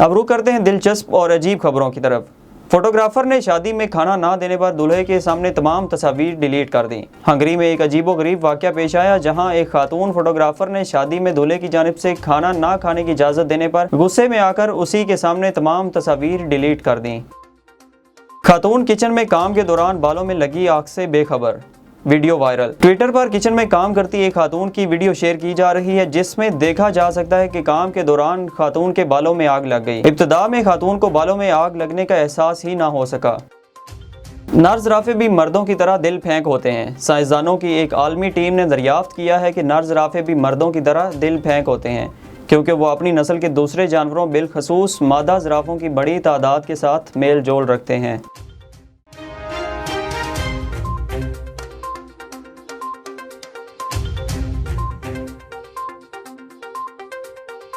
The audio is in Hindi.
अब रुख करते हैं दिलचस्प और अजीब खबरों की तरफ। फोटोग्राफर ने शादी में खाना ना देने पर दूल्हे के सामने तमाम तस्वीर डिलीट कर दी। हंगरी में एक अजीबोगरीब वाकया पेश आया, जहां एक खातून फोटोग्राफर ने शादी में दूल्हे की जानिब से खाना ना खाने की इजाज़त देने पर गुस्से में आकर उसी के सामने तमाम तस्वीर डिलीट कर दी। खातून किचन में काम के दौरान बालों में लगी आग से बेखबर, वीडियो वायरल। ट्विटर पर किचन में काम करती एक खातून की वीडियो शेयर की जा रही है, जिसमें देखा जा सकता है कि काम के दौरान खातून के बालों में आग लग गई। इब्तिदा में खातून को बालों में आग लगने का एहसास ही ना हो सका। नर ज़राफ़े भी मर्दों की तरह दिल फेंक होते हैं। साइंसदानों की एक आलमी टीम ने दरियाफ्त किया है कि नर ज़राफ़े भी मर्दों की तरह दिल फेंक होते हैं, क्योंकि वो अपनी नस्ल के दूसरे जानवरों बिलखसूस मादा ज़राफ़ों की बड़ी तादाद के साथ मेल जोल रखते हैं।